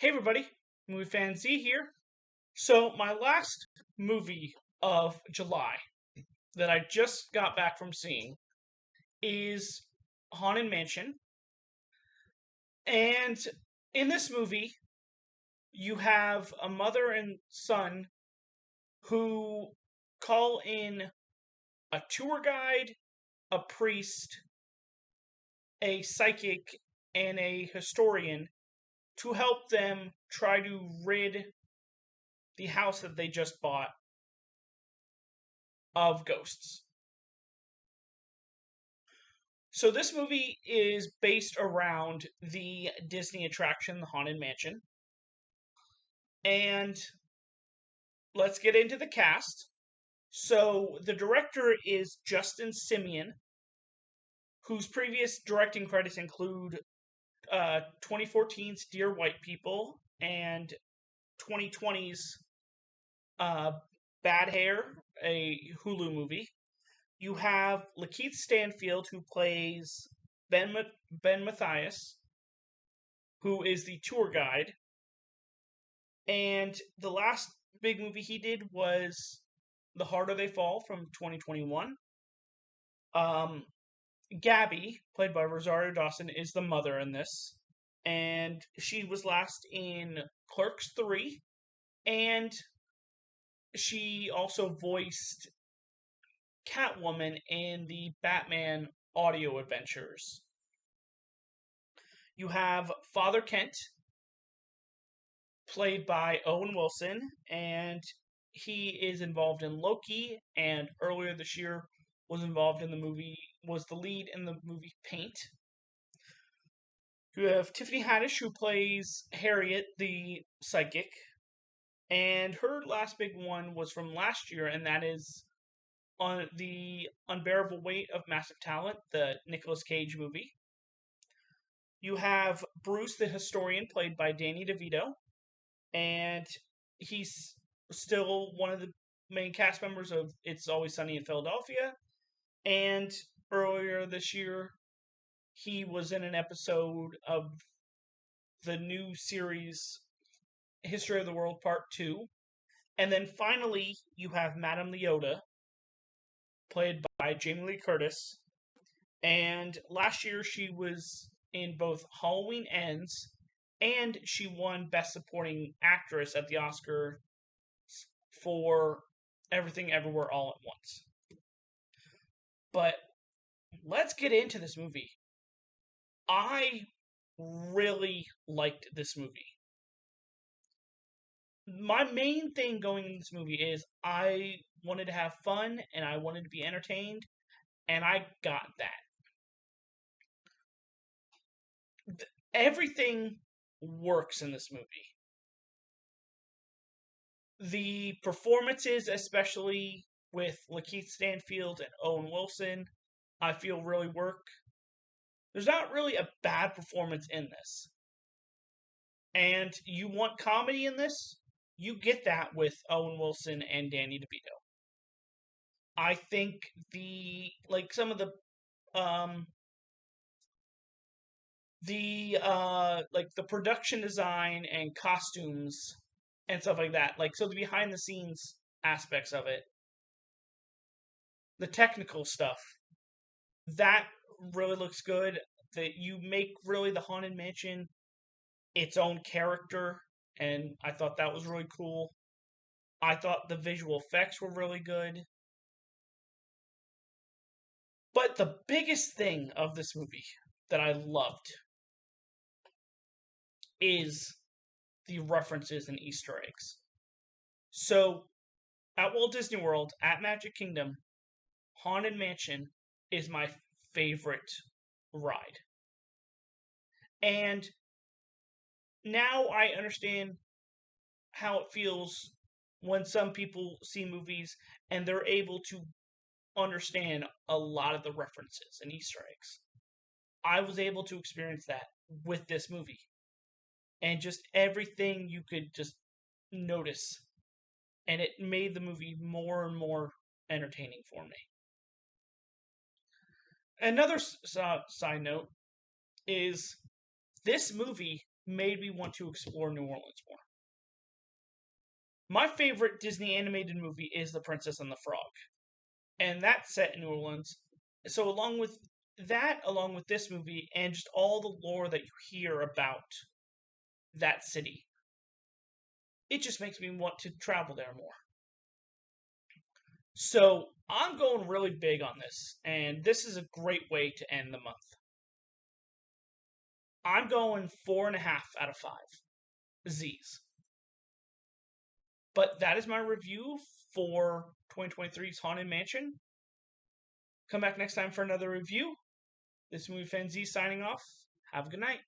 Hey everybody, movie fan Z here. So my last movie of July that I just got back from seeing is Haunted Mansion. And in this movie, you have a mother and son who call in a tour guide, a priest, a psychic, and a historian to help them try to rid the house that they just bought of ghosts. So this movie is based around the Disney attraction, the Haunted Mansion. And let's get into the cast. So the director is Justin Simeon, whose previous directing credits include 2014's Dear White People and 2020's Bad Hair, a Hulu movie. You have Lakeith Stanfield, who plays Ben Mathias, who is the tour guide. And the last big movie he did was The Harder They Fall from 2021. Gabby, played by Rosario Dawson, is the mother in this. And she was last in Clerks 3. And she also voiced Catwoman in the Batman audio adventures. You have Father Kent, played by Owen Wilson, and he is involved in Loki, and earlier this year was the lead in the movie Paint. You have Tiffany Haddish, who plays Harriet, the psychic, and her last big one was from last year, and that is on The Unbearable Weight of Massive Talent, the Nicolas Cage movie. You have Bruce the historian, played by Danny DeVito, and he's still one of the main cast members of It's Always Sunny in Philadelphia. And earlier this year, he was in an episode of the new series History of the World Part 2. And then finally, you have Madame Leota, played by Jamie Lee Curtis. And last year, she was in both Halloween Ends, and she won Best Supporting Actress at the Oscar for Everything Everywhere All at Once. But let's get into this movie. I really liked this movie. My main thing going in this movie is I wanted to have fun and I wanted to be entertained, and I got that. Everything works in this movie. The performances, especially with Lakeith Stanfield and Owen Wilson, I feel really work. There's not really a bad performance in this. And you want comedy in this? You get that with Owen Wilson and Danny DeVito. I think some of the production design and costumes and stuff like that, so the behind the scenes aspects of it, the technical stuff, that really looks good. That you make really the Haunted Mansion its own character, and I thought that was really cool. I thought the visual effects were really good. But the biggest thing of this movie that I loved is the references and Easter eggs. So, at Walt Disney World, at Magic Kingdom, Haunted Mansion is my favorite ride. And now I understand how it feels when some people see movies and they're able to understand a lot of the references and Easter eggs. I was able to experience that with this movie. And just everything you could just notice. And it made the movie more and more entertaining for me. Another side note is this movie made me want to explore New Orleans more. My favorite Disney animated movie is The Princess and the Frog, and that's set in New Orleans. So along with this movie, and just all the lore that you hear about that city, it just makes me want to travel there more. So I'm going really big on this, and this is a great way to end the month. I'm going 4.5 out of 5 Z's. But that is my review for 2023's Haunted Mansion. Come back next time for another review. This is Movie Fan Z signing off. Have a good night.